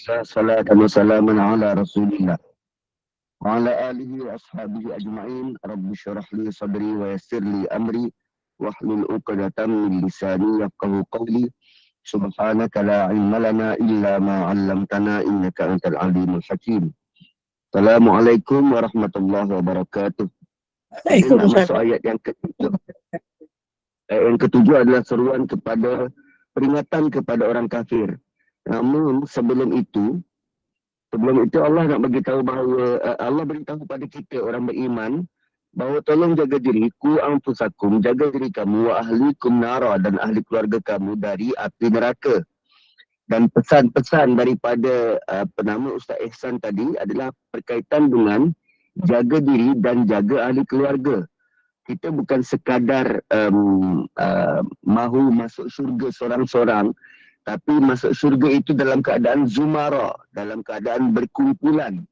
Alhamdulillah, salatan wa salaman ala rasulillah wa ala alihi wa ashabihi ajma'in. Rabbi syurah li sadri wa yassir li amri wahlul uqdatan min lisani yafqahu qawli. Subhanaka la ilma lana illa ma 'allamtana innaka antal alimul hakim. Assalamualaikum warahmatullahi wabarakatuh. Kita nak masuk ayat yang ketujuh. Ayat yang ketujuh adalah seruan kepada peringatan kepada orang kafir. Namun sebelum itu Allah nak beritahu bahawa Allah beritahu pada kita orang beriman bahawa tolong jaga diri, ku anfusakum, jaga diri kamu, wa ahlikum nara, dan ahli keluarga kamu dari api neraka. Dan pesan-pesan daripada penama Ustaz Ihsan tadi adalah berkaitan dengan jaga diri dan jaga ahli keluarga. Kita bukan sekadar mahu masuk syurga seorang-seorang, tapi masuk syurga itu dalam keadaan zumara, dalam keadaan berkumpulan.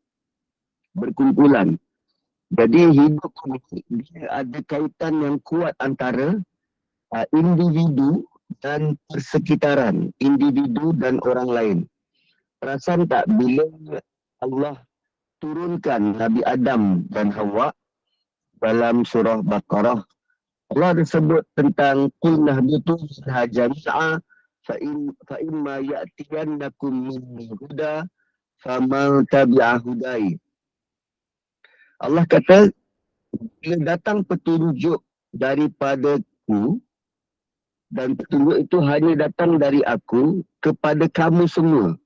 Jadi hidup ini dia ada kaitan yang kuat antara individu dan persekitaran, individu dan orang lain. Perasan tak bila Allah turunkan Nabi Adam dan Hawa dalam surah Baqarah, Allah disebut tentang qul nahbitu minha jami'a fa imma ya'tiyannakum minni huda faman tabi'a hudai. Allah kata, bila datang petunjuk daripadaku, dan petunjuk itu hanya datang dari aku kepada kamu semua.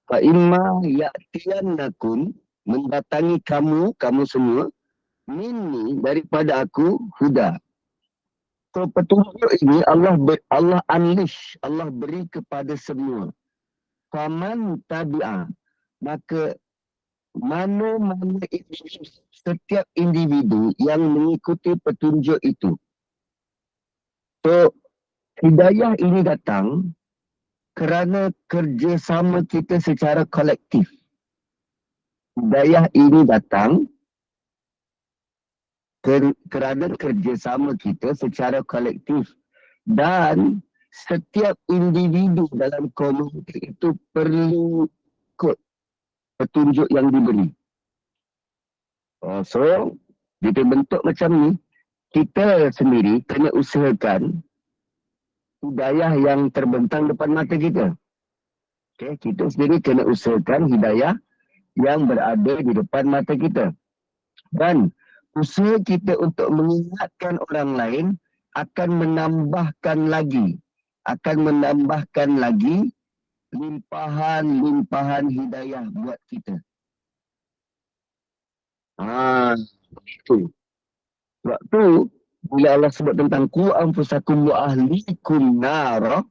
Fa imma ya'tiyannakum, mendatangi kamu semua, minni, daripada aku, huda. So petunjuk ini Allah unleash, Allah beri kepada semua. Faman tabi'a, maka mana-mana setiap individu yang mengikuti petunjuk itu. So hidayah ini datang kerana kerjasama kita secara kolektif. Hidayah ini datang kerana kerjasama kita secara kolektif, dan setiap individu dalam komuniti itu perlu ikut petunjuk yang diberi. So, jika bentuk macam ni, kita sendiri kena usahakan hidayah yang terbentang depan mata kita. Okay, kita sendiri kena usahakan hidayah yang berada di depan mata kita. Dan usaha kita untuk mengingatkan orang lain akan menambahkan lagi limpahan hidayah buat kita. Begitu. Sebab tu bila Allah sebut tentang ku anfusakum wa ahlikum nara,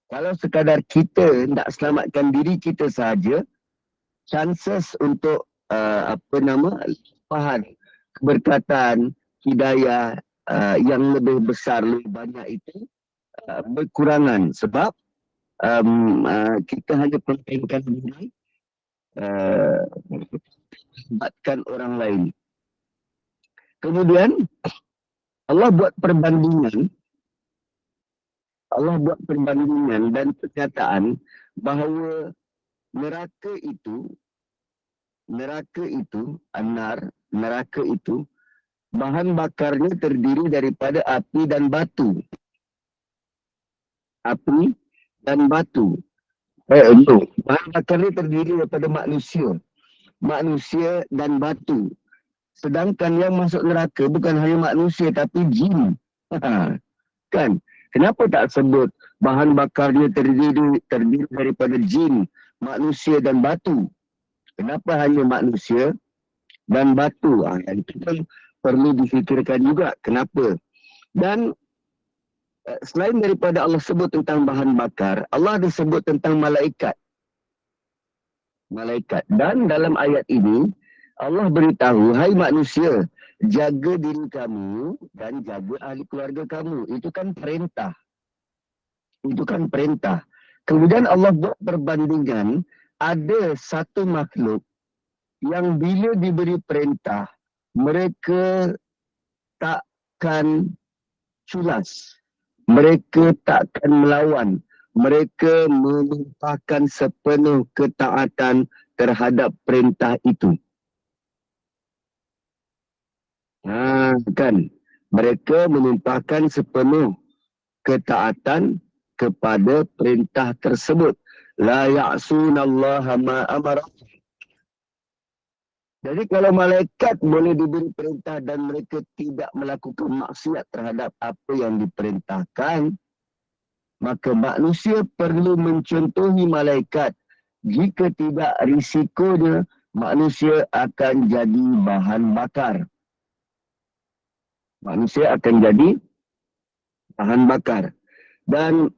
kalau sekadar kita nak selamatkan diri kita sahaja, chances untuk limpahan keberkatan, hidayah yang lebih besar, lebih banyak itu berkurangan. Sebab kita hanya pentingkan diri, melibatkan orang lain. Kemudian Allah buat perbandingan dan pernyataan bahawa neraka itu bahan bakarnya terdiri daripada api dan batu. Bahan bakarnya terdiri daripada manusia dan batu. Sedangkan yang masuk neraka bukan hanya manusia tapi jin. Kan? Kenapa tak sebut bahan bakarnya terdiri daripada jin, manusia dan batu? Kenapa hanya manusia dan batu? Yang itu pun perlu difikirkan juga. Kenapa? Dan selain daripada Allah sebut tentang bahan bakar, Allah ada sebut tentang malaikat. Dan dalam ayat ini, Allah beritahu, hai manusia, jaga diri kamu dan jaga ahli keluarga kamu. Itu kan perintah. Kemudian Allah buat perbandingan, ada satu makhluk yang bila diberi perintah, mereka takkan culas. Mereka takkan melawan. mereka menumpahkan sepenuh ketaatan terhadap perintah itu. Kan? Mereka menumpahkan sepenuh ketaatan kepada perintah tersebut. La ya'sunallaha ma amara. Jadi kalau malaikat boleh diberi perintah dan mereka tidak melakukan maksiat terhadap apa yang diperintahkan, maka manusia perlu mencontohi malaikat. Jika tidak, risikonya manusia akan jadi bahan bakar. Manusia akan jadi bahan bakar. Dan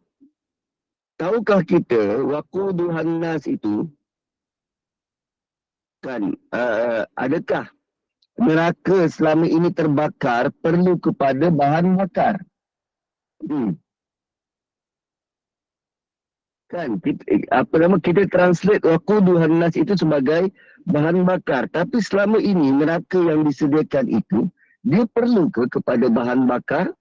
tahukah kita, waquduhan nas itu, kan, adakah neraka selama ini terbakar perlu kepada bahan bakar? Kan, kita translate waquduhan nas itu sebagai bahan bakar. Tapi selama ini neraka yang disediakan itu, dia perlu kepada bahan bakar?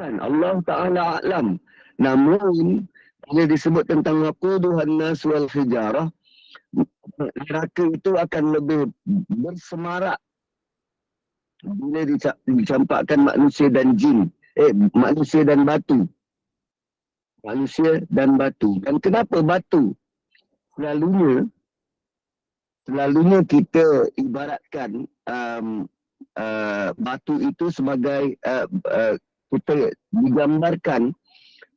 Kan, Allah Ta'ala a'lam. Namun, bila disebut tentang waquduhan nas wal hijarah, neraka itu akan lebih bersemarak bila dicampakkan manusia dan jin. Manusia dan batu. Manusia dan batu. Dan kenapa batu? Selalunya kita ibaratkan batu itu sebagai kita digambarkan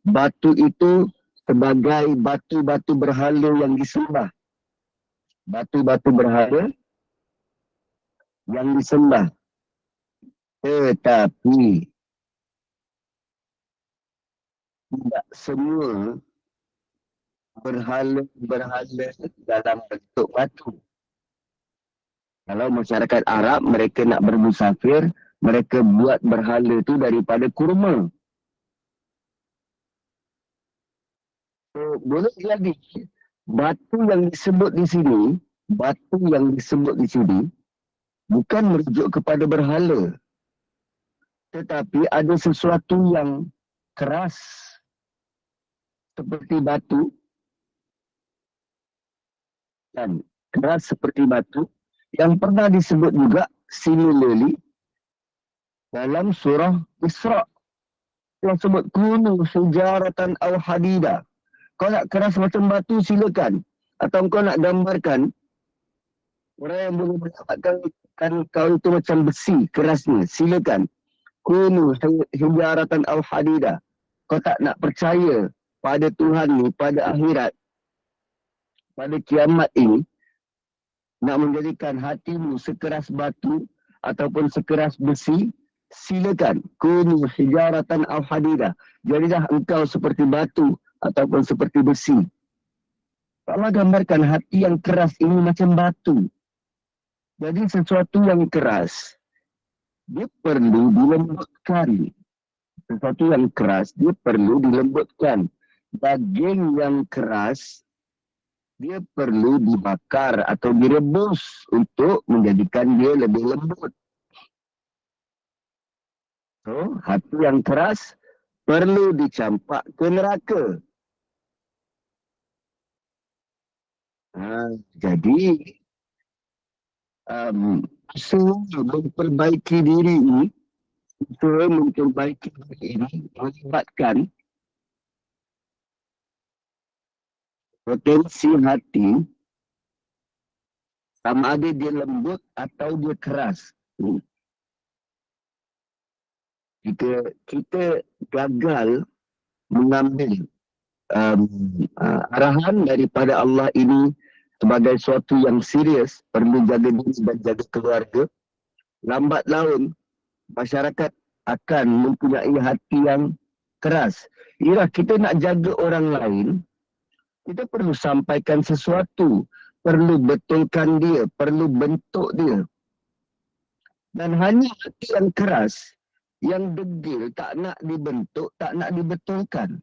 batu itu sebagai batu-batu berhala yang disembah. Batu-batu berhala yang disembah. Tetapi tidak semua berhala dalam bentuk batu. Kalau masyarakat Arab, mereka nak bermusafir, mereka buat berhala itu daripada kurma. So, boleh jadi batu yang disebut di sini bukan merujuk kepada berhala. Tetapi ada sesuatu yang keras seperti batu, dan keras seperti batu yang pernah disebut juga similarly dalam surah Isra. Yang sebut kunu hijaratan aw hadida. Kau nak keras macam batu, silakan. Atau kau nak gambarkan orang yang boleh mendapatkan kau itu macam besi kerasnya, silakan. Kunu hijaratan aw hadida. Kau tak nak percaya pada Tuhan ni, pada akhirat, pada kiamat ini, nak menjadikan hatimu sekeras batu ataupun sekeras besi, silakan. Kunu hijaratan aw hadida. Jadilah engkau seperti batu ataupun seperti besi. Allah gambarkan hati yang keras ini macam batu. Jadi sesuatu yang keras, dia perlu dilembutkan. Sesuatu yang keras, dia perlu dilembutkan. Daging yang keras, dia perlu dibakar atau direbus untuk menjadikan dia lebih lembut. So, hati yang keras perlu dicampak ke neraka. Jadi, usaha memperbaiki diri ini, melibatkan potensi hati sama ada dia lembut atau dia keras. Jika kita gagal mengambil arahan daripada Allah ini sebagai suatu yang serius, perlu jaga diri dan jaga keluarga, lambat laun masyarakat akan mempunyai hati yang keras. Ialah kita nak jaga orang lain, kita perlu sampaikan sesuatu, perlu betulkan dia, perlu bentuk dia. Dan hanya hati yang keras, yang degil, tak nak dibentuk, tak nak dibetulkan.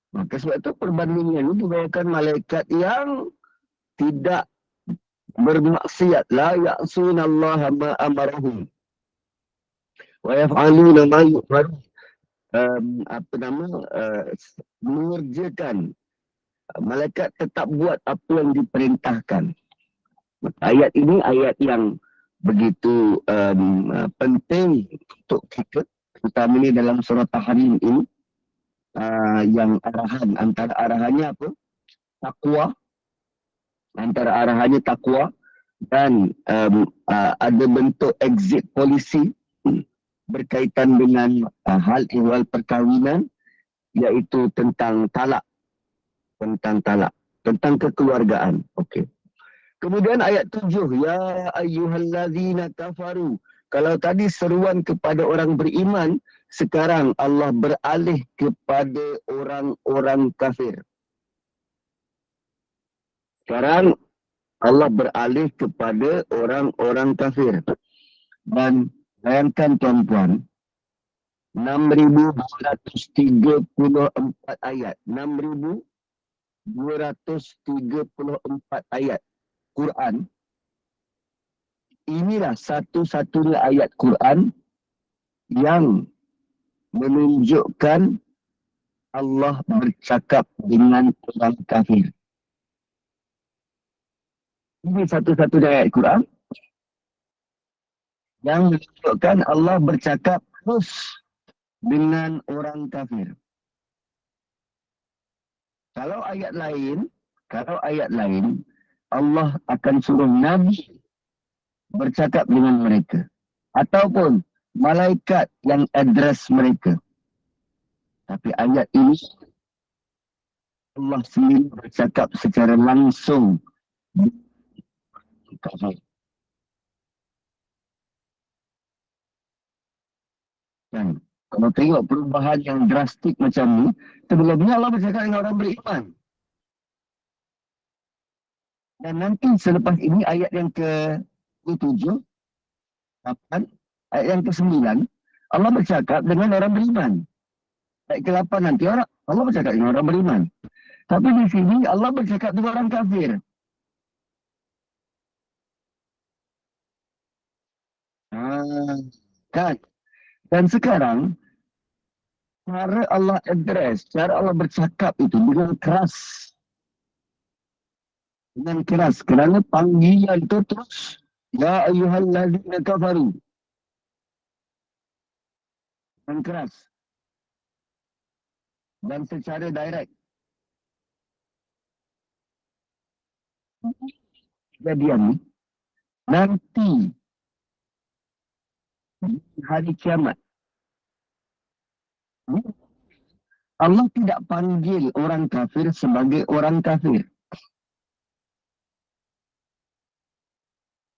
Maka sebab itu perbandingan ini dibawakan malaikat yang tidak bermaksiat. La ya'sunallaha ma amarahum wa yaf'aluna ma yu'marun. apa nama, mengerjakan. Malaikat tetap buat apa yang diperintahkan. Ayat ini ayat yang begitu penting untuk kita, terutama ini dalam surah Tahrim ini, yang antara arahannya apa? Takwa, antara arahannya takwa dan ada bentuk exit polisi berkaitan dengan hal ihwal perkahwinan, iaitu tentang talak, tentang kekeluargaan. Okey. Kemudian ayat 7, ya ayyuhallazina kafaru. Kalau tadi seruan kepada orang beriman, sekarang Allah beralih kepada orang-orang kafir. Sekarang Allah beralih kepada orang-orang kafir. Dan bayangkan tuan-tuan, 6,234 ayat. 6,234 ayat Quran. Inilah satu-satunya ayat Quran yang menunjukkan Allah bercakap dengan orang kafir. Ini satu-satunya ayat Quran yang menunjukkan Allah bercakap terus dengan orang kafir. Kalau ayat lain, Allah akan suruh Nabi bercakap dengan mereka. Ataupun malaikat yang address mereka. Tapi ayat ini, Allah sendiri bercakap secara langsung. Dan kalau tengok perubahan yang drastik macam ni, sebelumnya Allah bercakap dengan orang beriman. Dan nanti selepas ini ayat yang ke-7, 8, ayat yang ke-9, Allah bercakap dengan orang beriman. Ayat ke-8 nanti Allah bercakap dengan orang beriman. Tapi di sini Allah bercakap dengan orang kafir. Kan? Dan sekarang, cara Allah address, cara Allah bercakap itu dengan keras. Dengan keras. Kerana panggilan itu terus, ya ayyuhallazina kafaru. Dan keras. Dan secara direct. Kejadian ni, nanti hari kiamat, Allah tidak panggil orang kafir sebagai orang kafir.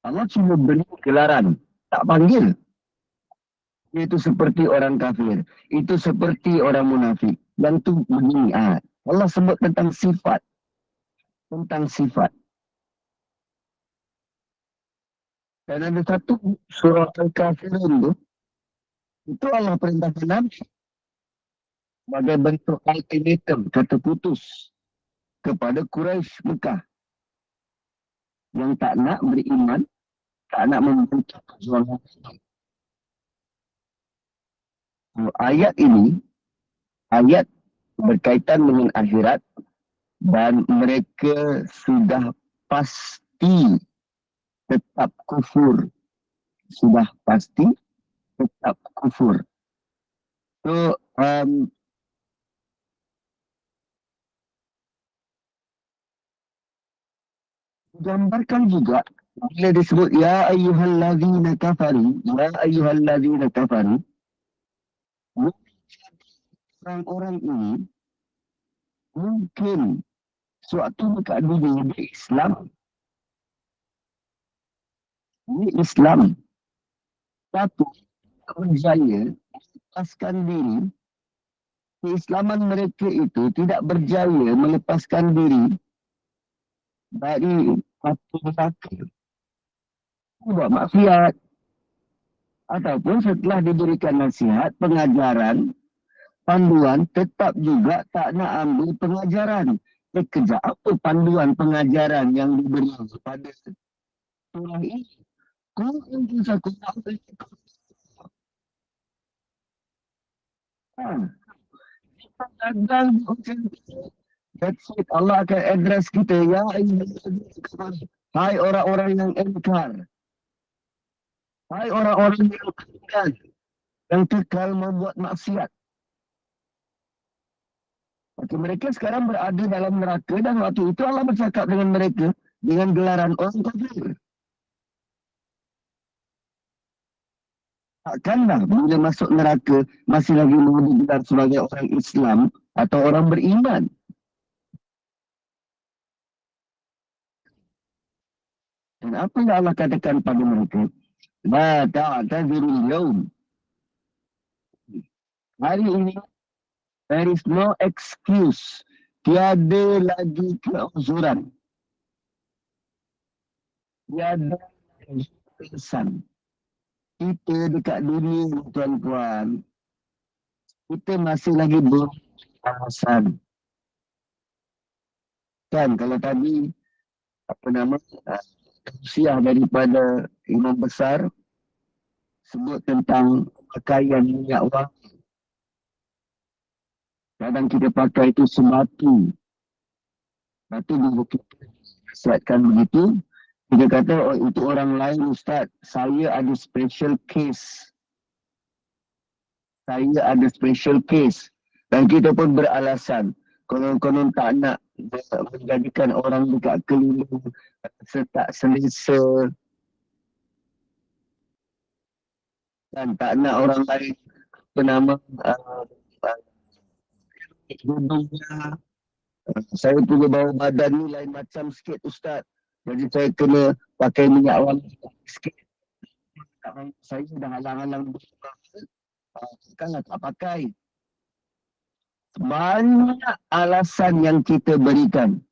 Allah cuma beri gelaran, tak panggil. Itu seperti orang kafir, itu seperti orang munafik. Yang tu begini, Allah sebut tentang sifat. Tentang sifat. Dan ada satu surah Al-Kafirun tu, itu Allah perintahkan Nabi sebagai bentuk ultimatum, kata putus kepada Quraisy Mekah yang tak nak beriman, tak nak membentuk perjuangan. Ayat ini, ayat berkaitan dengan akhirat dan mereka sudah pasti tetap kufur. Sudah pasti tetap kufur. So, gambarkan juga bila disebut ya ayyuhallazina kafaru, ya ayyuhallazina kafaru, orang-orang ini mungkin suatu keadaan di Islam, tapi berjaya melepaskan diri, keislaman mereka itu tidak berjaya melepaskan diri dari satu neraka, buat maksiat, ataupun setelah diberikan nasihat, pengajaran, panduan, tetap juga tak nak ambil pengajaran. Kejap apa panduan pengajaran yang diberi kepada surah ini? Kau yang bisa Ha. Gagal macam tu. That's it. Allah akan address kita. Ya ayyuhallazina. Hai orang-orang yang engkar. Hai orang-orang yang engkar. Yang kekal membuat maksiat. Maka mereka sekarang berada dalam neraka dan waktu itu Allah bercakap dengan mereka dengan gelaran orang kafir. Takkanlah bila masuk neraka masih lagi mau digelar sebagai orang Islam atau orang beriman. Dan apa yang Allah katakan pada mereka? La ta'tazirul yawm. Hari ini, there is no excuse. Tiada lagi keuzuran. Tiada alasan. Kita dekat dunia, tuan-tuan, kita masih lagi beralasan. Kan, kalau tadi, apa nama, tausiah daripada imam besar, sebut tentang pakaian minyak wangi. Kadang kita pakai itu semati. Lepas tu bila kita siapkan begitu, kita kata, oh, untuk orang lain Ustaz, saya ada special case. Saya ada special case. Dan kita pun beralasan. Konon-konon tak nak menjadikan orang dekat keliling tak selesa. Dan tak nak orang lain bernama hidungnya. Saya punya bawah badan ni lain macam sikit Ustaz. Jadi saya kena pakai minyak wangi sikit. Saya dah halang-halang takkanlah tak pakai. Banyak alasan yang kita berikan.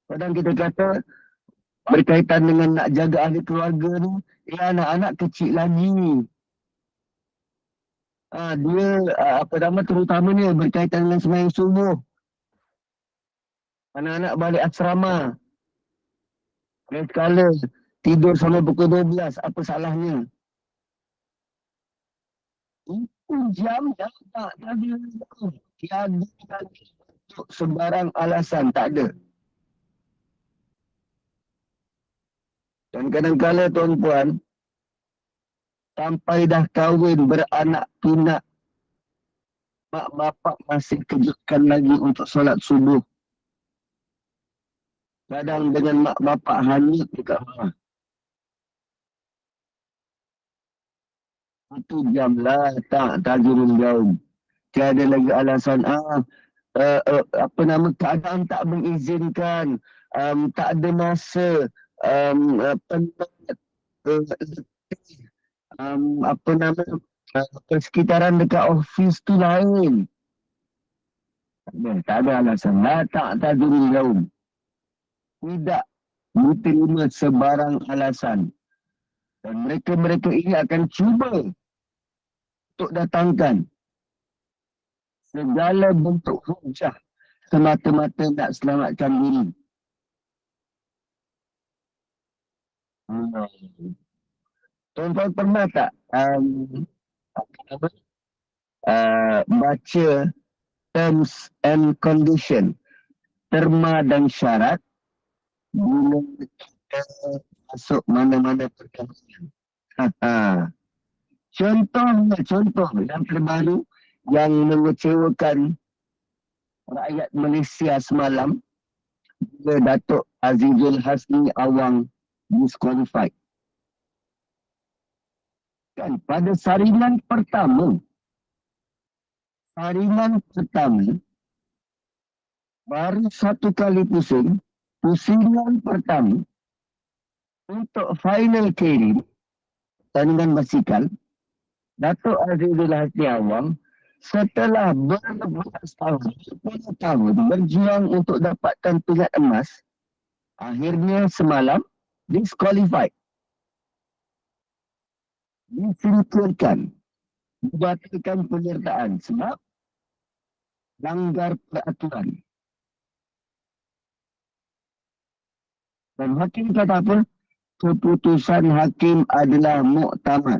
Kadang kita kata berkaitan dengan nak jaga ahli keluarga ni, anak-anak kecil lagi. Dia apa nama terutamanya berkaitan dengan sembahyang subuh. Anak-anak balik asrama. Dan sekala tidur sampai pukul 12, apa salahnya? Itu jam dah tak ada. Tiada lagi untuk sembarang alasan, tak ada. Dan kadang-kadang tuan-puan, sampai dah kahwin, beranak pinak, mak bapak masih kejutkan lagi untuk solat subuh. Kadang dengan mak bapak hanyut dekat rumah. Itu jam lah, tak tajurun jauh. Tiada lagi alasan, apa nama, keadaan tak mengizinkan, tak ada masa, penat, apa nama, persekitaran dekat ofis tu lain. Tak ada alasan. La ta'tadzurul yaum. Tidak diterima sebarang alasan. Dan mereka-mereka ini akan cuba untuk datangkan segala bentuk hujah semata-mata nak selamatkan diri. Tuan-tuan pernah tak baca terms and condition, terma dan syarat bila kita masuk mana-mana perkahwinan? Contoh yang terbaru yang mengecewakan rakyat Malaysia semalam bila Datuk Azizul Hasni Awang disqualified. Kan pada saringan pertama baru satu kali pusingan pertama untuk final carry tandingan basikal, Datuk Azizul Hasni Awang setelah berbelas tahun, 10 tahun berjuang untuk dapatkan pingat emas, akhirnya semalam disqualified. Disingkirkan, dibatalkan penyertaan sebab langgar peraturan. Dan hakim kata apa? Keputusan hakim adalah muktamad.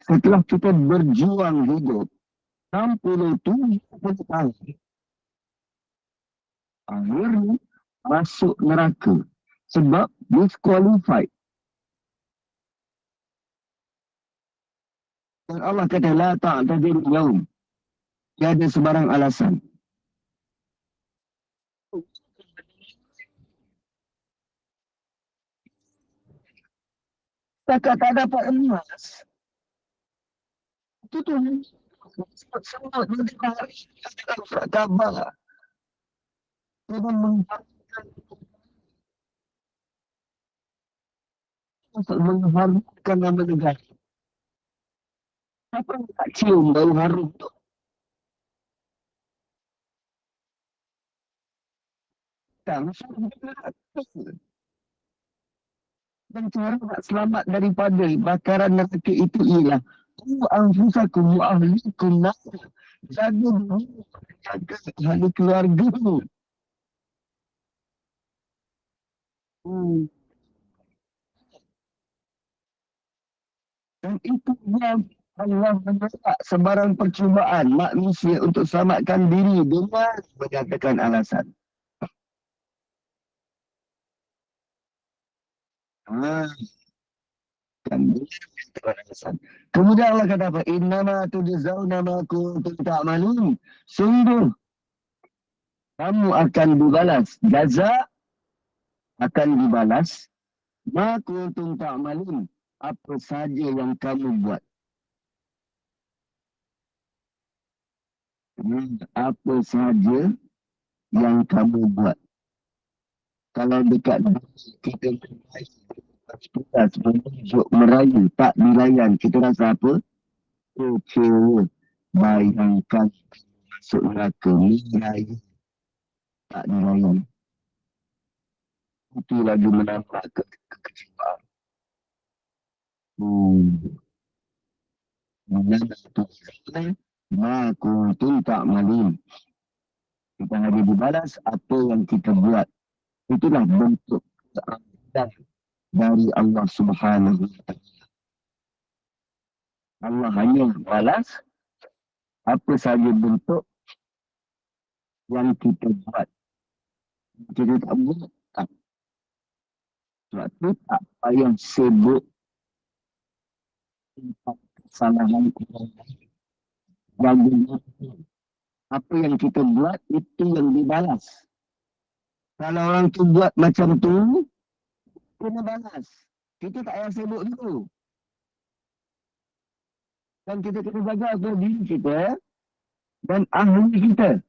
setelah kita berjuang hidup 67 tahun, akhirnya masuk neraka sebab disqualified. Dan Allah kata la ta'tadir yaum. Tiada sebarang alasan. Takat tak dapat emas. Itu tu sebab nanti hari kita khabar. Kita mengharumkan nama negara. Siapa yang tak cium bau harum tu? Dan cara nak selamat daripada bakaran neraka itu ialah ku anfusakum wa ahlikum nar. Jaga diri, jaga ahli keluarga. Hmm. Dan itu yang Allah menolak sebarang percubaan manusia untuk selamatkan diri dengan menyatakan alasan. Ha, kan menyatakan alasan. Kemudian Allah kata apa? Innama tujzauna ma kuntum ta'malun. Sungguh kamu akan dibalas. Jaza akan dibalas. Ma kuntum ta'malun. Apa saja yang kamu buat. Apa saja yang kamu buat. Kalau dekat kita menunjuk merayu tak dilayan, kita rasa apa? Kecewa. Bayangkan masuk neraka merayu tak dilayan. Itu lagi menambah kekecewaan. Mana tu ma kuntum tak malin. Kita ada dibalas apa yang kita buat. Itulah bentuk keadilan dari Allah Subhanahu wa taala. Allah hanya balas apa saja bentuk yang kita buat. Kita tak buat, tak. Sebab tu tak payah sibuk tentang kesalahan orang lain. Bagaimana apa yang kita buat, itu yang dibalas. Kalau orang tu buat macam tu, kena balas. Kita tak payah sibuk dulu. Dan kita kena jaga apa diri kita dan ahli kita.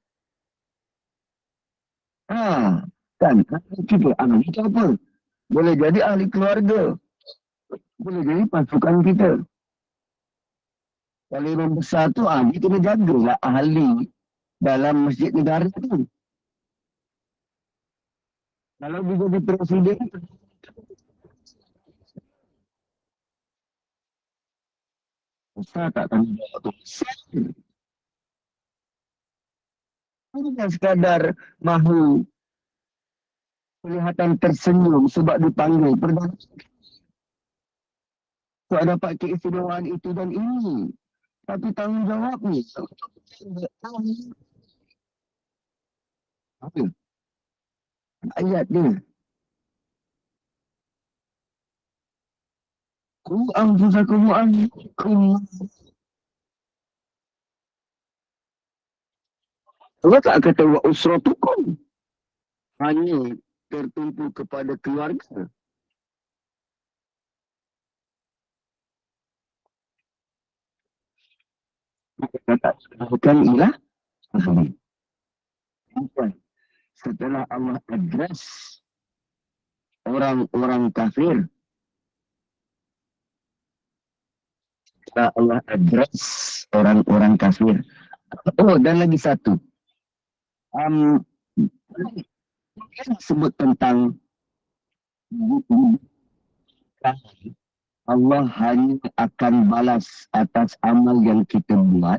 Ha, kan? Ahli kita. Ahli kita apa? Boleh jadi ahli keluarga. Boleh jadi pasukan kita. Kalau imam besar tu, dia kena jagalah ahli dalam masjid negara tu. Kalau dia jadi presiden, besar tak tanggungjawab tu. Besar. Bukan sekadar mahu kelihatan tersenyum sebab dipanggil perdana. Sebab dapat keistimewaan itu dan ini. Tapi tanggungjawab ni. Apa? Ayat dia. Ku anfusakum wa ahlikum. Allah tak kata wa usratukum. Hanya tertumpu kepada keluarga. Kita tak sebutkan ialah ahli. Setelah Allah address orang-orang kafir, setelah Allah address orang-orang kafir. Oh, dan lagi satu. Kita sebut tentang Allah hanya akan balas atas amal yang kita buat.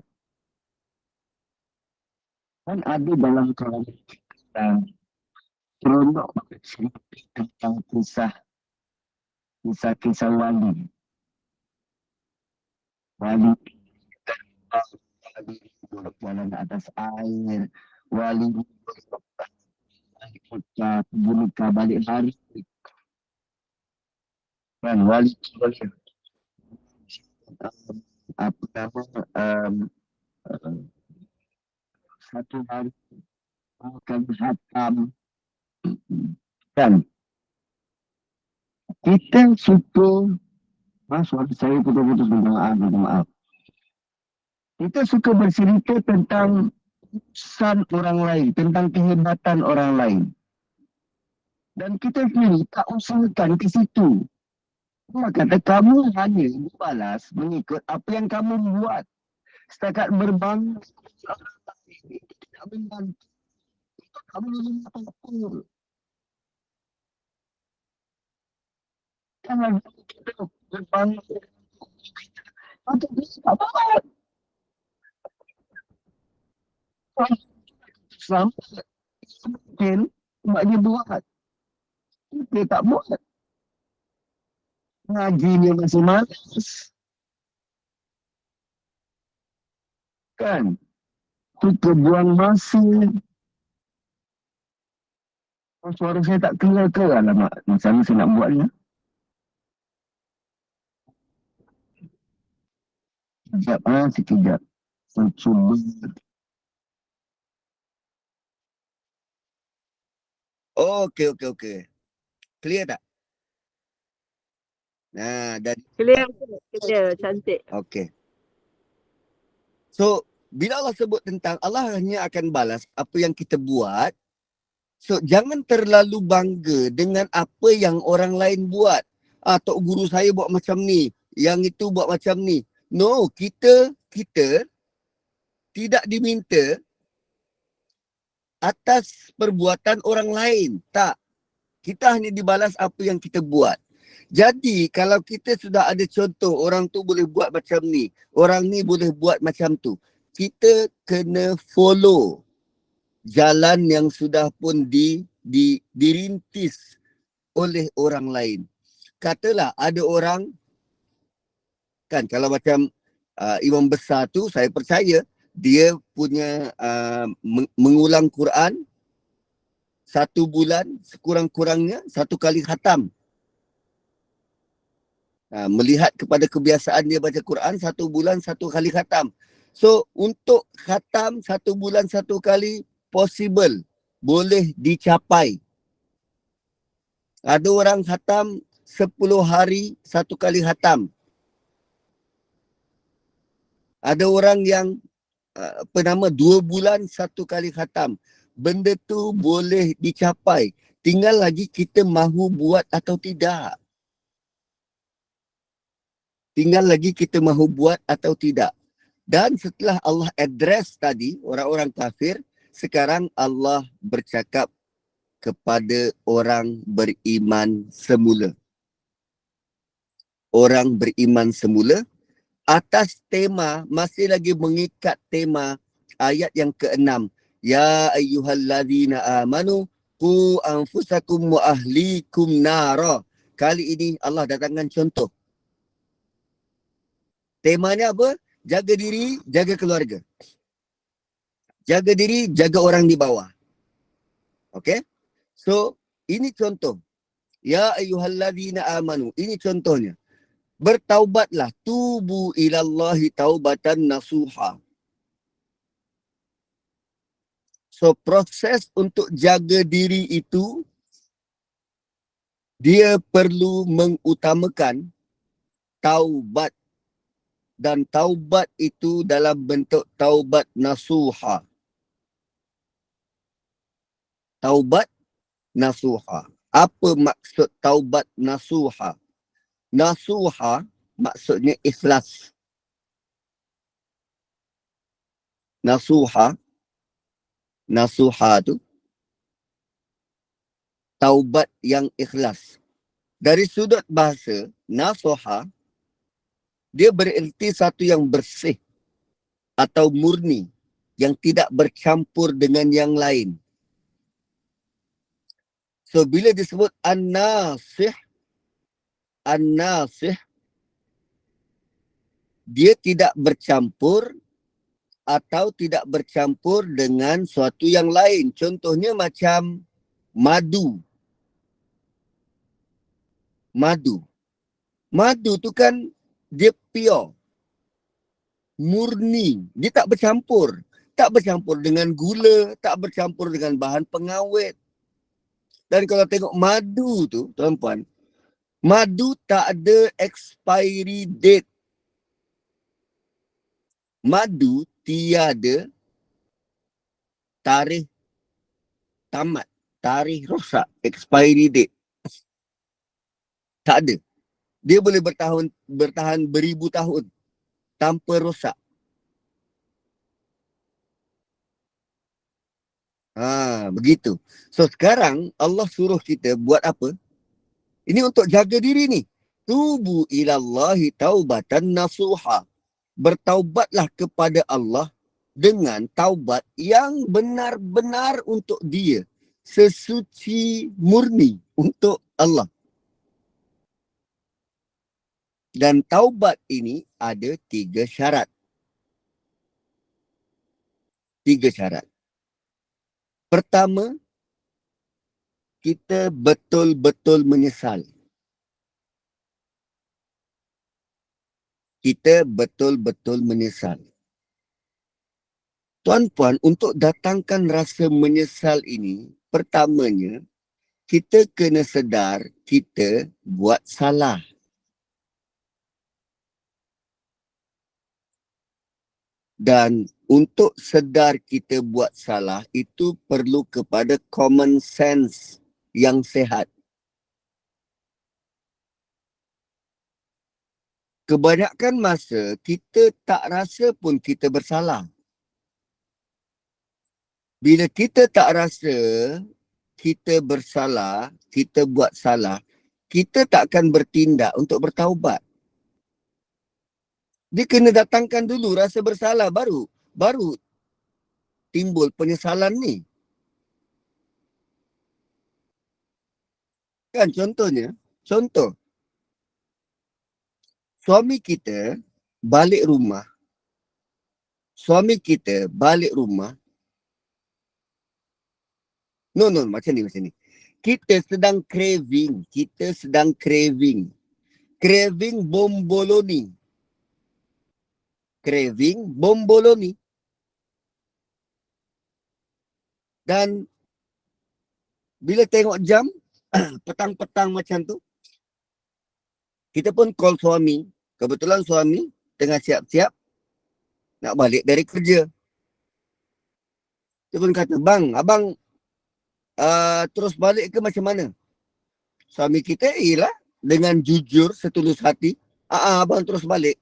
Kan ada dalam kalangan kita seronok cerita tentang kisah-kisah wali. wali wali berjalan atas air, wali boneka balik hari, kan wali apa nama satu hari akan hatam, kan kita suka suara saya putus-putus, minta maaf. Kita suka bercerita tentang kesan orang lain, tentang kehebatan orang lain. Dan kita sendiri tak usahakan ke situ. Cuma kata kamu hanya balas mengikut apa yang kamu buat. Setakat berbangga tidak membantu. Kamu apa-apa. Jangan kita berbangga. Untuk bisa apa-apa. Sampai mungkin maknya buat. Kita tak buat. Ngajinya masih malas. Kan? Kita buang masa. Suara saya tak clear ke? Alamak, macam mana saya nak buatnya? Sekejap, sekejap. Saya cuba. Oh, okey, okey, okey. Clear tak? Nah, dan Clear, clear, cantik. okey. So, bila Allah sebut tentang Allah hanya akan balas apa yang kita buat, so jangan terlalu bangga dengan apa yang orang lain buat. Tok guru saya buat macam ni, yang itu buat macam ni. No, kita tidak diminta atas perbuatan orang lain. Tak. Kita hanya dibalas apa yang kita buat. Jadi kalau kita sudah ada contoh orang tu boleh buat macam ni, orang ni boleh buat macam tu, kita kena follow jalan yang sudah pun dirintis oleh orang lain. Katalah ada orang, kan kalau macam imam besar tu, saya percaya dia punya mengulang Quran 1 bulan sekurang-kurangnya 1 kali khatam. Melihat kepada kebiasaan dia baca Quran 1 bulan 1 kali khatam. So untuk khatam 1 bulan 1 kali possible, boleh dicapai. Ada orang khatam 10 hari 1 kali khatam. Ada orang yang 2 bulan 1 kali khatam. Benda tu boleh dicapai. Tinggal lagi kita mahu buat atau tidak. Tinggal lagi kita mahu buat atau tidak. Dan setelah Allah address tadi orang-orang kafir, sekarang Allah bercakap kepada orang beriman semula. Orang beriman semula atas tema, masih lagi mengikat tema ayat yang ke-6. Ya ayyuhalladzina amanu qu anfusakum wa ahlikum nara. Kali ini Allah datangkan contoh. Temanya apa? Jaga diri, jaga keluarga. Jaga diri, jaga orang di bawah. Okay? So, ini contoh. Ya ayyuhalladzina amanu. Ini contohnya. Bertaubatlah. Tubu ilallahi taubatan nasuha. So, proses untuk jaga diri itu, dia perlu mengutamakan taubat. Dan taubat itu dalam bentuk taubat nasuha. Taubat nasuha. Apa maksud taubat nasuha? Nasuha maksudnya ikhlas. Nasuha tu taubat yang ikhlas. Dari sudut bahasa, nasuha dia bererti satu yang bersih atau murni, yang tidak bercampur dengan yang lain. So bila disebut an-nasih dia tidak bercampur atau tidak bercampur dengan suatu yang lain. Contohnya macam madu. Madu tu kan dia pure, murni. Dia tak bercampur. Tak bercampur dengan gula, tak bercampur dengan bahan pengawet. Dan kalau tengok madu tu, tuan-puan, madu tak ada expiry date. Madu tiada tarikh tamat, tarikh rosak, expiry date. Tak ada. Dia boleh bertahan beribu tahun tanpa rosak. Begitu. So sekarang Allah suruh kita buat apa? Ini untuk jaga diri ni. Tubu ilallahi taubatan nasuha. Bertaubatlah kepada Allah dengan taubat yang benar-benar untuk dia. Sesuci murni untuk Allah. Dan taubat ini ada 3 syarat. 3 syarat. Pertama, kita betul-betul menyesal. Kita betul-betul menyesal. Tuan-puan, untuk datangkan rasa menyesal ini, pertamanya, kita kena sedar kita buat salah. Dan untuk sedar kita buat salah, itu perlu kepada common sense yang sehat. Kebanyakan masa, kita tak rasa pun kita bersalah. Bila kita tak rasa kita bersalah, kita buat salah, kita tak akan bertindak untuk bertaubat. Dia kena datangkan dulu rasa bersalah, baru timbul penyesalan ni. Kan contoh, suami kita balik rumah, macam ni. Kita sedang craving bomboloni. Dan bila tengok jam, petang-petang macam tu, kita pun call suami. Kebetulan suami tengah siap-siap nak balik dari kerja. Dia pun kata, bang, abang terus balik ke macam mana? Suami kita, ialah dengan jujur, setulus hati, abang terus balik.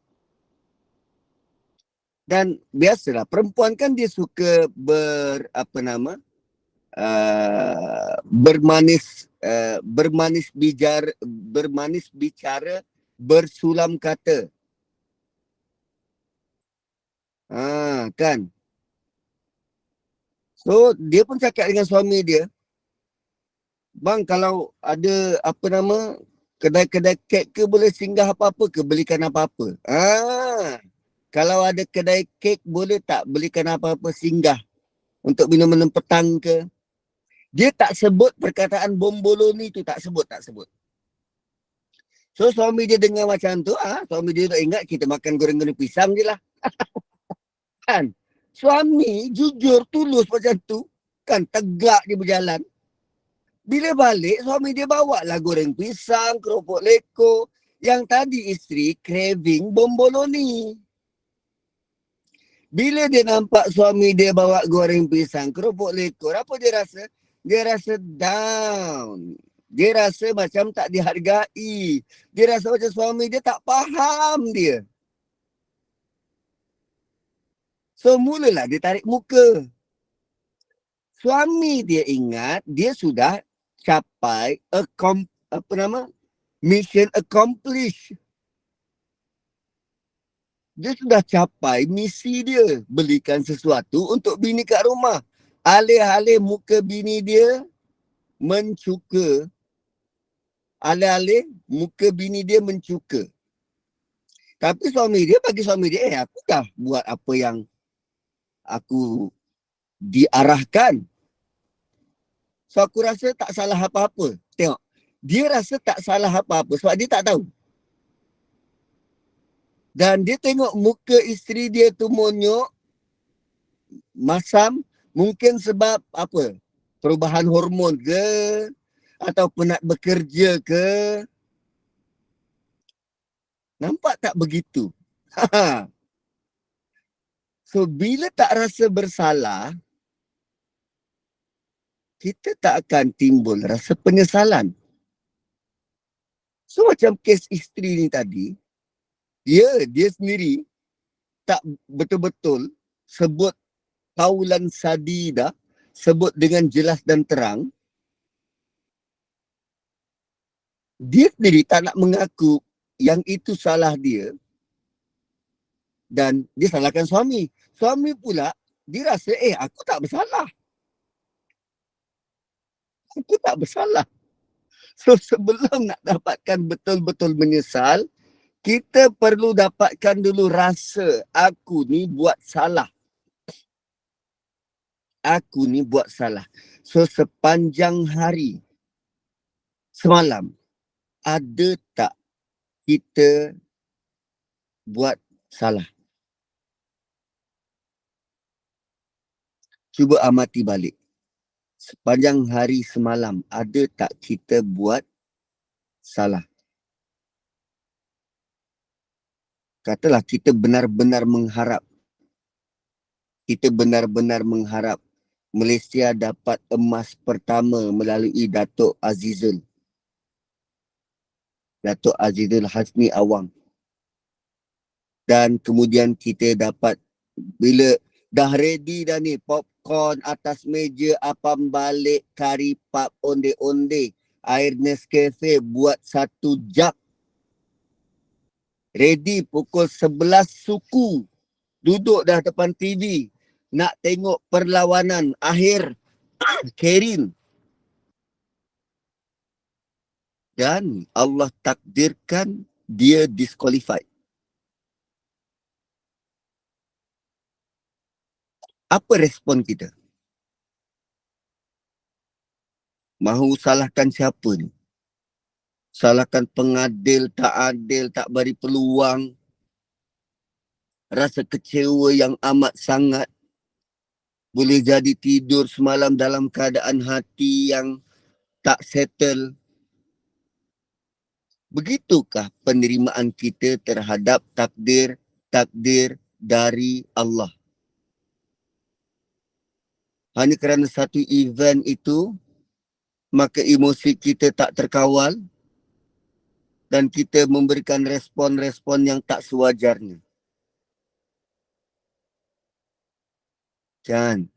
Dan biasalah, perempuan kan dia suka bermanis bicara, bersulam kata. Kan? So, dia pun cakap dengan suami dia, bang, kalau ada kedai-kedai kek ke, boleh singgah apa-apa ke, belikan apa-apa. Kalau ada kedai kek, boleh tak belikan apa-apa singgah untuk minum-minum petang ke. Dia tak sebut perkataan bomboloni tu, tak sebut. So suami dia dengar macam tu, suami dia tak ingat kita makan goreng-goreng pisang je lah. Kan? Suami jujur, tulus macam tu, kan, tegak dia berjalan. Bila balik, suami dia bawa lah goreng pisang, keropok leko. Yang tadi isteri craving bomboloni. Bila dia nampak suami dia bawa goreng pisang, keropok lekor, apa dia rasa? Dia rasa down. Dia rasa macam tak dihargai. Dia rasa macam suami dia tak faham dia. So mulalah dia tarik muka. Suami dia ingat dia sudah capai mission accomplished. Dia sudah capai misi dia, belikan sesuatu untuk bini kat rumah. Alih-alih muka bini dia mencuka. Tapi bagi suami dia, aku dah buat apa yang aku diarahkan. So aku rasa tak salah apa-apa. Tengok, dia rasa tak salah apa-apa sebab dia tak tahu. Dan dia tengok muka isteri dia tu monyok, masam, mungkin sebab apa? Perubahan hormon ke? Atau penat bekerja ke? Nampak tak begitu? So bila tak rasa bersalah, kita tak akan timbul rasa penyesalan. So macam kes isteri ni tadi, dia sendiri tak betul-betul sebut kaulan sadida, sebut dengan jelas dan terang. Dia sendiri tak nak mengaku yang itu salah dia dan dia salahkan suami. Suami pula dia rasa aku tak bersalah. Aku tak bersalah. So sebelum nak dapatkan betul-betul menyesal, kita perlu dapatkan dulu rasa aku ni buat salah. Aku ni buat salah. So sepanjang hari semalam, ada tak kita buat salah? Cuba amati balik. Sepanjang hari semalam, ada tak kita buat salah? Katalah kita benar-benar mengharap. Kita benar-benar mengharap Malaysia dapat emas pertama melalui Datuk Azizul Hasmi Awang. Dan kemudian kita dapat, bila dah ready dah ni, popcorn atas meja, apam balik, kari pap, onde-onde, air Nescafe, buat 1 jug. Ready pukul 11 suku. Duduk dah depan TV. Nak tengok perlawanan akhir Kerin. Dan Allah takdirkan dia disqualified. Apa respon kita? Mahu salahkan siapa ni? Salahkan pengadil, tak adil, tak beri peluang. Rasa kecewa yang amat sangat. Boleh jadi tidur semalam dalam keadaan hati yang tak settle. Begitukah penerimaan kita terhadap takdir dari Allah? Hanya kerana satu event itu, maka emosi kita tak terkawal dan kita memberikan respon-respon yang tak sewajarnya. Kan?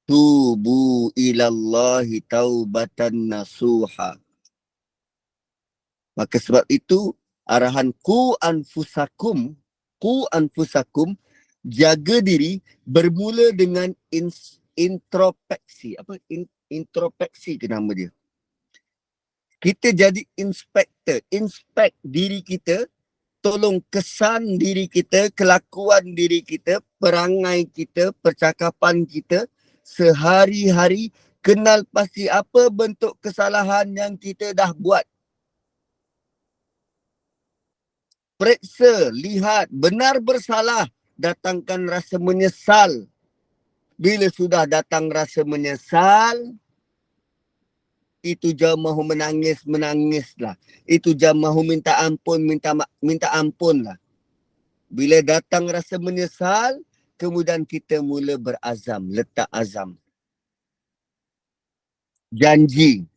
Tubu ilallahi taubatan nasuha. Maka sebab itu, arahan ku anfusakum, jaga diri bermula dengan introspeksi. Introspeksi ke nama dia? Kita jadi inspector, inspect diri kita, tolong kesan diri kita, kelakuan diri kita, perangai kita, percakapan kita, sehari-hari kenal pasti apa bentuk kesalahan yang kita dah buat. Periksa, lihat, benar bersalah, datangkan rasa menyesal. Bila sudah datang rasa menyesal, itu jauh mahu menangislah. Itu jauh mahu minta ampun lah. Bila datang rasa menyesal, kemudian kita mula berazam, letak azam. Janji.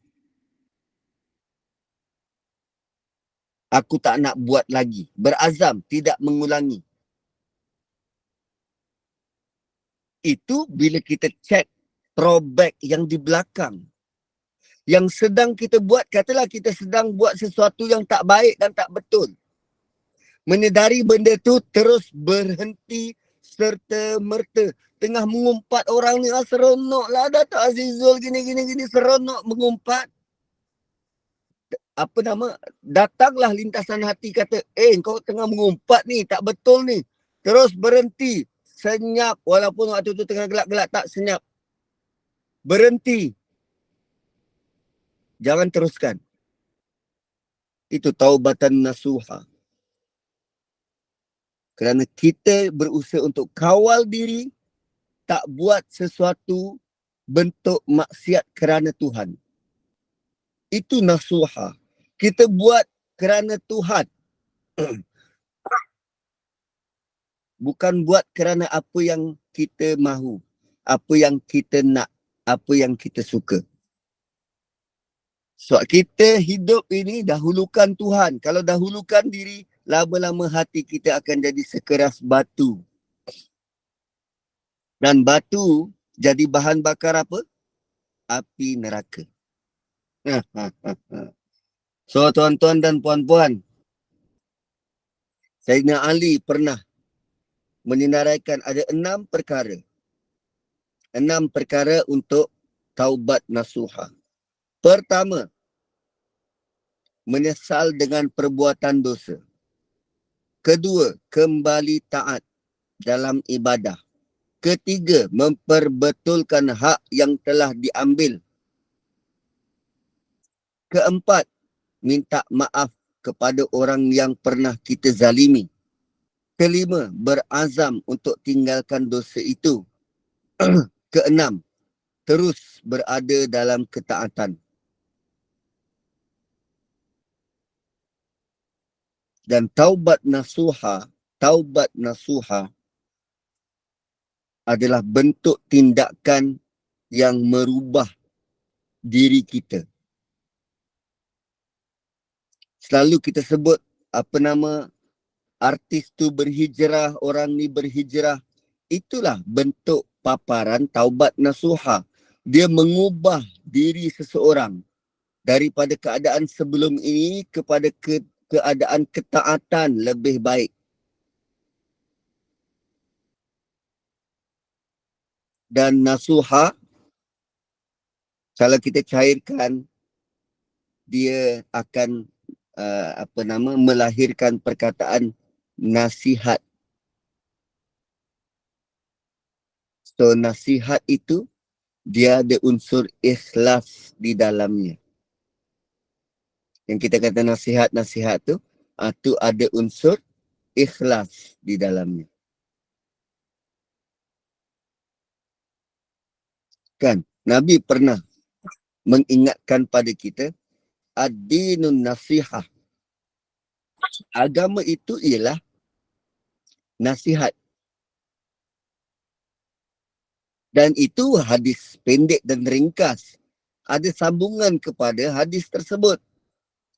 Aku tak nak buat lagi. Berazam, tidak mengulangi. Itu bila kita cek throwback yang di belakang. Yang sedang kita buat, katalah kita sedang buat sesuatu yang tak baik dan tak betul. Menyedari benda tu terus berhenti serta merta. Tengah mengumpat orang ni, seronok lah Datuk Azizul gini, seronok mengumpat. datanglah lintasan hati kata, kau tengah mengumpat ni, tak betul ni. Terus berhenti. Senyap, walaupun waktu tu tengah gelap-gelap, tak senyap. Berhenti. Jangan teruskan. Itu taubatan nasuha. Kerana kita berusaha untuk kawal diri, tak buat sesuatu bentuk maksiat kerana Tuhan. Itu nasuha. Kita buat kerana Tuhan. Bukan buat kerana apa yang kita mahu, apa yang kita nak, apa yang kita suka. Sebab kita hidup ini dahulukan Tuhan. Kalau dahulukan diri, lama-lama hati kita akan jadi sekeras batu. Dan batu jadi bahan bakar apa? Api neraka. So tuan-tuan dan puan-puan, Sayyidina Ali pernah menyenaraikan ada 6 perkara. 6 perkara untuk taubat nasuha. Pertama, menyesal dengan perbuatan dosa. Kedua, kembali taat dalam ibadah. Ketiga, memperbetulkan hak yang telah diambil. Keempat, minta maaf kepada orang yang pernah kita zalimi. Kelima, berazam untuk tinggalkan dosa itu. Keenam, terus berada dalam ketaatan. Dan taubat nasuha adalah bentuk tindakan yang merubah diri kita. Selalu kita sebut artis tu berhijrah, orang ni berhijrah. Itulah bentuk paparan taubat nasuha. Dia mengubah diri seseorang daripada keadaan sebelum ini kepada keadaan ketaatan lebih baik. Dan nasuha, kalau kita cairkan, dia akan melahirkan perkataan nasihat. So nasihat itu dia ada unsur ikhlas di dalamnya. Yang kita kata nasihat tu ada unsur ikhlas di dalamnya. Kan? Nabi pernah mengingatkan pada kita, ad-dinun nasihah. Agama itu ialah nasihat. Dan itu hadis pendek dan ringkas. Ada sambungan kepada hadis tersebut.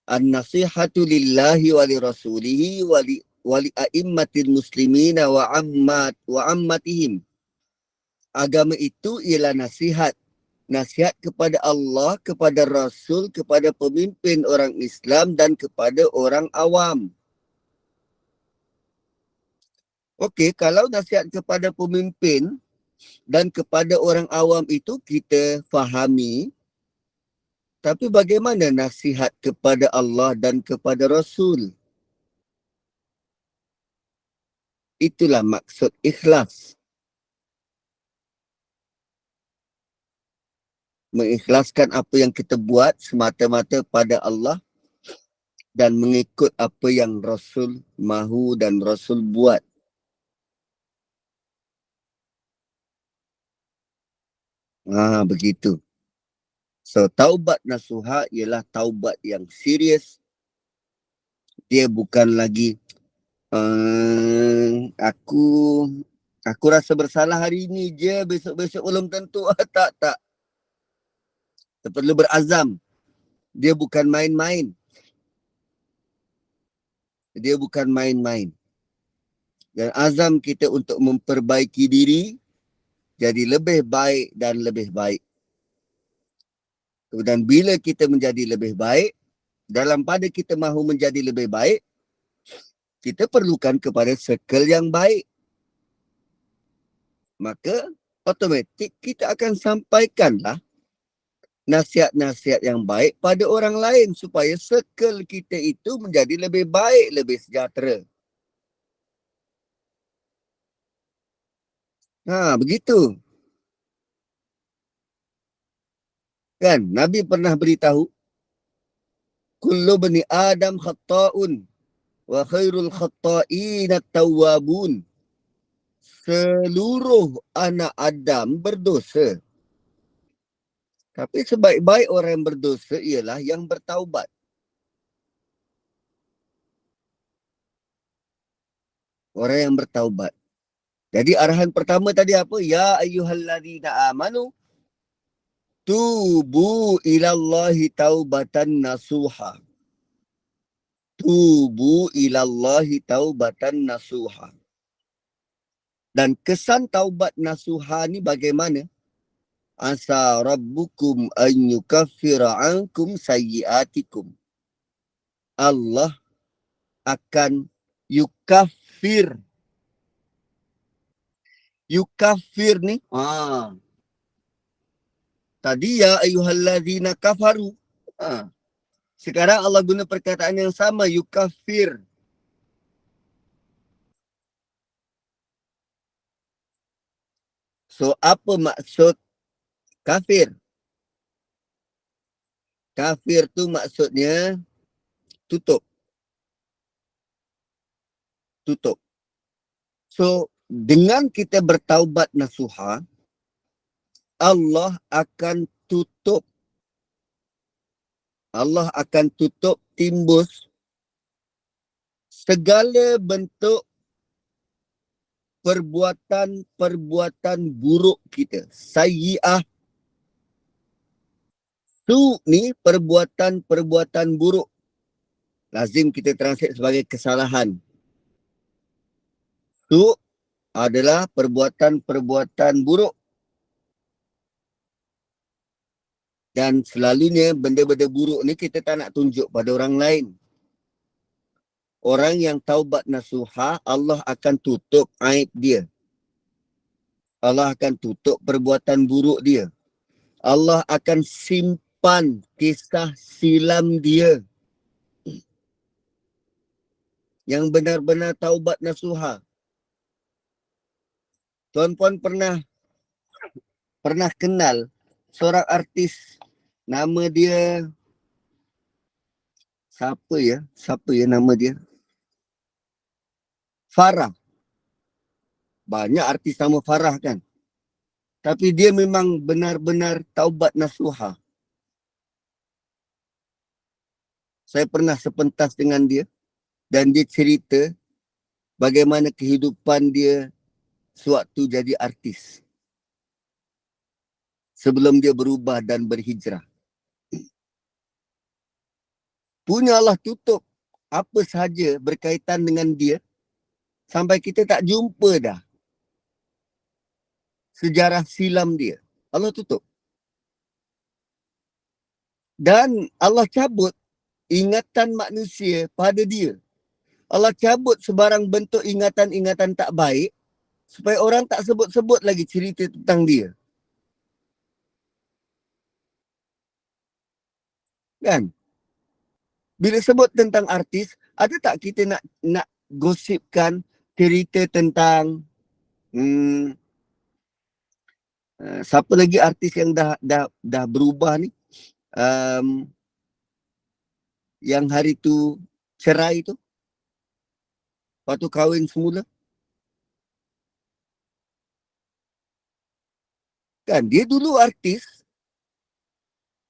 An-nasihatu lillahi wa li rasulihi wa li a'immatil muslimina wa ammatihim. Agama itu ialah nasihat. Nasihat kepada Allah, kepada Rasul, kepada pemimpin orang Islam dan kepada orang awam. Okey, kalau nasihat kepada pemimpin dan kepada orang awam itu kita fahami. Tapi bagaimana nasihat kepada Allah dan kepada Rasul? Itulah maksud ikhlas. Mengikhlaskan apa yang kita buat semata-mata pada Allah dan mengikut apa yang Rasul mahu dan Rasul buat. Begitu. So, taubat nasuha ialah taubat yang serius. Dia bukan lagi aku rasa bersalah hari ini je, besok-besok belum tentu. Tak. Kita perlu berazam. Dia bukan main-main. Dan azam kita untuk memperbaiki diri jadi lebih baik dan lebih baik. Dan bila kita menjadi lebih baik, dalam pada kita mahu menjadi lebih baik, kita perlukan kepada circle yang baik. Maka automatik kita akan sampaikanlah nasihat-nasihat yang baik pada orang lain supaya circle kita itu menjadi lebih baik, lebih sejahtera. Begitu. Kan? Nabi pernah beritahu, kullu bani Adam khatta'un wa khairul khatta'ina tawwabun. Seluruh anak Adam berdosa. Tapi sebaik-baik orang yang berdosa ialah yang bertaubat. Orang yang bertaubat. Jadi arahan pertama tadi apa? Ya ayyuhalladzina amanu tubu ilallahi taubatan nasuha. Tubu ilallahi taubatan nasuha. Dan kesan taubat nasuha ni bagaimana? Asa rabbukum an yukaffira ankum sayyiatikum. Allah akan yukaffir. Yukaffir ni. Tadi ya ayyuhalladzina kafaru. Sekarang Allah guna perkataan yang sama. Yukaffir. So apa maksud kafir? Kafir tu maksudnya tutup. Tutup. So dengan kita bertaubat nasuha, Allah akan tutup. Allah akan tutup timbus segala bentuk perbuatan buruk kita. Sayyi'ah. Su ni perbuatan buruk. Lazim kita translate sebagai kesalahan. Su adalah perbuatan buruk. Dan selalunya benda-benda buruk ni kita tak nak tunjuk pada orang lain. Orang yang taubat nasuha, Allah akan tutup aib dia. Allah akan tutup perbuatan buruk dia. Allah akan simpan kisah silam dia. Yang benar-benar taubat nasuha. Tuan-puan pernah kenal seorang artis, nama dia siapa ya nama dia? Farah. Banyak artis nama Farah kan. Tapi dia memang benar-benar taubat nasuha. Saya pernah sepentas dengan dia dan dia cerita bagaimana kehidupan dia sewaktu jadi artis. Sebelum dia berubah dan berhijrah. Punya Allah tutup apa sahaja berkaitan dengan dia sampai kita tak jumpa dah sejarah silam dia. Allah tutup. Dan Allah cabut ingatan manusia pada dia. Allah cabut sebarang bentuk ingatan-ingatan tak baik supaya orang tak sebut-sebut lagi cerita tentang dia. Kan? Bila sebut tentang artis, ada tak kita nak gosipkan cerita tentang siapa lagi artis yang dah berubah ni? Yang hari tu cerai tu. Lepas tu kahwin semula. Kan dia dulu artis.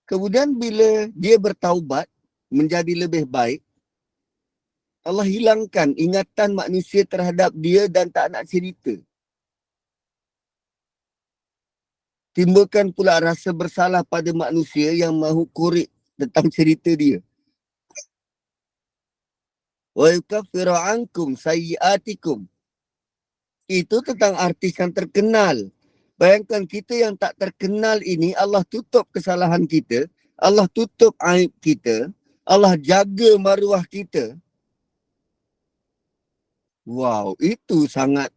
Kemudian bila dia bertaubat menjadi lebih baik, Allah hilangkan ingatan manusia terhadap dia dan tak nak cerita. Timbulkan pula rasa bersalah pada manusia yang mahu korek tentang cerita dia. Wa yukaffiru ankum sayyiatikum. Itu tentang artis yang terkenal. Bayangkan kita yang tak terkenal ini, Allah tutup kesalahan kita, Allah tutup aib kita, Allah jaga maruah kita. Wow, itu sangat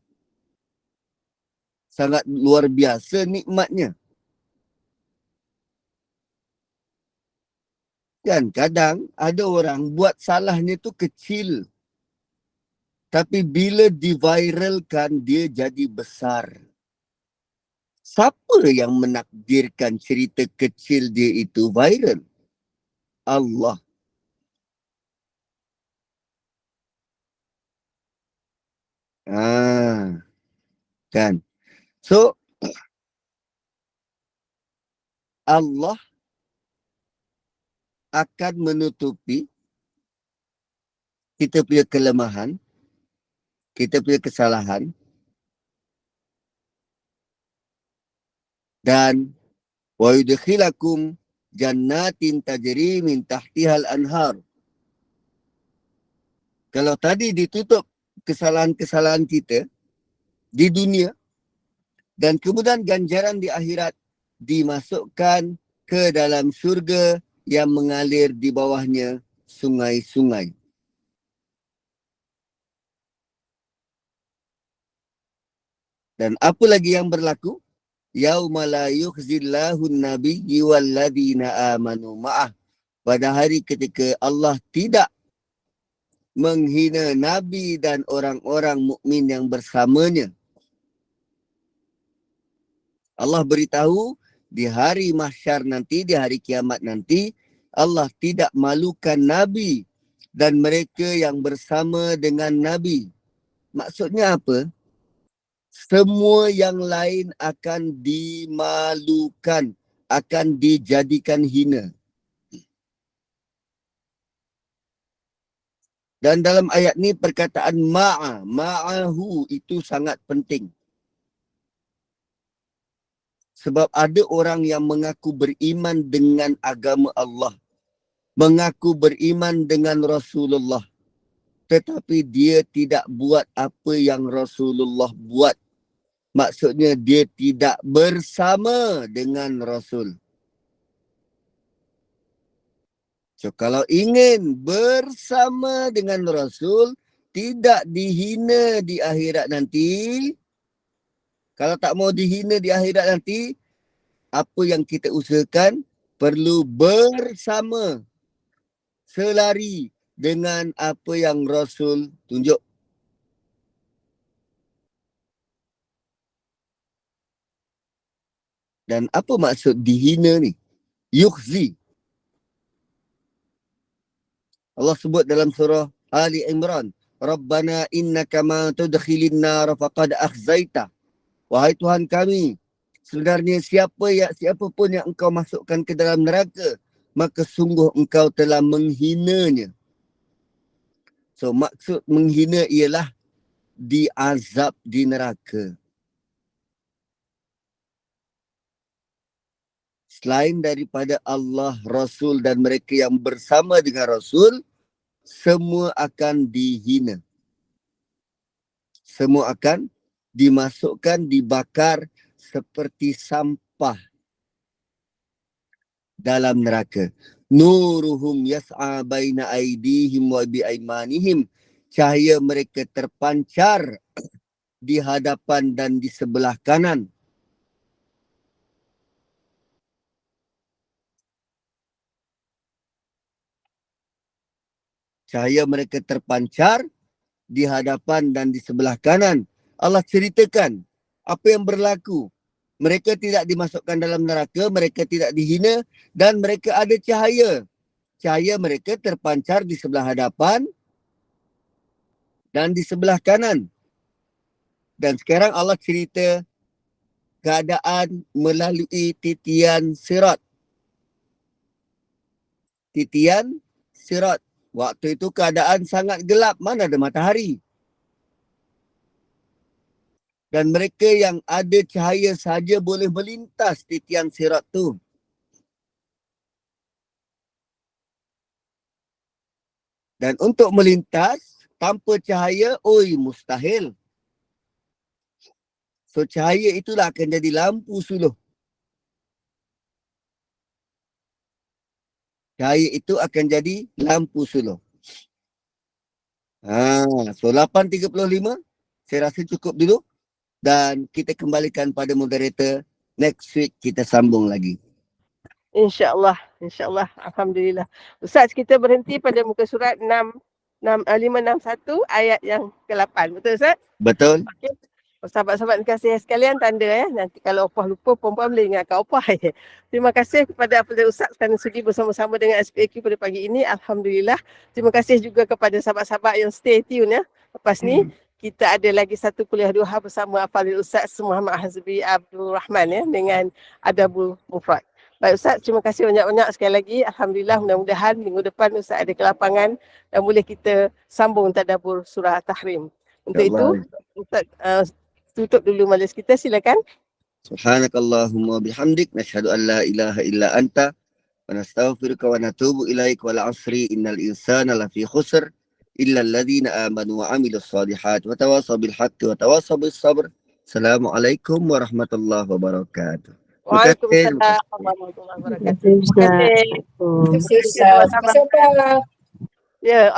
luar biasa nikmatnya. Kan kadang ada orang buat salahnya tu kecil. Tapi bila diviralkan dia jadi besar. Siapa yang menakdirkan cerita kecil dia itu viral? Allah. Kan. So Allah akan menutupi kita punya kelemahan, kita punya kesalahan, dan wa yudkhilakum jannatin tajri min tahtihal anhar. Kalau tadi ditutup kesalahan-kesalahan kita di dunia dan kemudian ganjaran di akhirat dimasukkan ke dalam syurga yang mengalir di bawahnya sungai-sungai. Dan apa lagi yang berlaku? Yauma la yukhzillahu an-nabiyyi walladzina amanu ma'ah. Pada hari ketika Allah tidak menghina Nabi dan orang-orang mukmin yang bersamanya. Allah beritahu di hari mahsyar nanti, di hari kiamat nanti, Allah tidak malukan Nabi dan mereka yang bersama dengan Nabi. Maksudnya apa? Semua yang lain akan dimalukan, akan dijadikan hina. Dan dalam ayat ni perkataan ma'ahu itu sangat penting. Sebab ada orang yang mengaku beriman dengan agama Allah, mengaku beriman dengan Rasulullah, tetapi dia tidak buat apa yang Rasulullah buat. Maksudnya dia tidak bersama dengan Rasul. So kalau ingin bersama dengan Rasul, tidak dihina di akhirat nanti. Kalau tak mau dihina di akhirat nanti, apa yang kita usahakan perlu bersama, selari dengan apa yang Rasul tunjuk. Dan apa maksud dihina ni? Yukhzi. Allah sebut dalam surah Ali Imran, Rabbana innaka ma tudkhilin nar faqad akhzaita. Wahai Tuhan kami, sebenarnya siapa pun yang engkau masukkan ke dalam neraka, maka sungguh engkau telah menghinanya. So maksud menghina ialah diazab di neraka. Selain daripada Allah, Rasul dan mereka yang bersama dengan Rasul, semua akan dihina. Semua akan dimasukkan, dibakar seperti sampah dalam neraka. Nuruhum yas'a baina aydihim wa biaimanihim. Cahaya mereka terpancar di hadapan dan di sebelah kanan. Cahaya mereka terpancar di hadapan dan di sebelah kanan. Allah ceritakan apa yang berlaku. Mereka tidak dimasukkan dalam neraka, mereka tidak dihina dan mereka ada cahaya. Cahaya mereka terpancar di sebelah hadapan dan di sebelah kanan. Dan sekarang Allah cerita keadaan melalui titian sirat. Titian sirat. Waktu itu keadaan sangat gelap, mana ada matahari. Dan mereka yang ada cahaya saja boleh melintas titian sirat tu. Dan untuk melintas tanpa cahaya, mustahil. So cahaya itulah akan jadi lampu suluh. Cahaya itu akan jadi lampu suluh. So 8.35, saya rasa cukup dulu. Dan kita kembalikan pada moderator. Next week kita sambung lagi. InsyaAllah. InsyaAllah. Alhamdulillah. Ustaz, kita berhenti pada muka surat 561 ayat yang ke-8. Betul Ustaz? Betul? Okey. Sahabat-sahabat kasih sekalian, tanda nanti kalau opah lupa, perempuan boleh ingatkan opah. Terima kasih kepada Abdul Ustaz kerana sudi bersama-sama dengan SPAQ pada pagi ini. Alhamdulillah. Terima kasih juga kepada sahabat-sahabat yang stay tune ya. Lepas ni kita ada lagi satu kuliah duha bersama Abdul Ustaz Muhammad Hazbi Abdul Rahman ya, dengan Adabul Mufrad. Baik Ustaz, terima kasih banyak-banyak sekali lagi. Alhamdulillah, mudah-mudahan minggu depan Ustaz ada kelapangan dan boleh kita sambung tadabbur surah Tahrim. Untuk itu, Ustaz tutup dulu majlis kita, silakan. Subhanakallahumma bihamdik nashhadu an la ilaha illa anta wa nastaghfiruka wa natubu ilaik wal asri innal insana lafi khusr illa alladhina amanu wa amilus solihat wa tawasaw bil haqqi wa tawasaw bis sabr. Assalamualaikum warahmatullahi wabarakatuh. Waalaikumsalam warahmatullahi wabarakatuh. Terima kasih. Terima kasih Ustaz. Ya,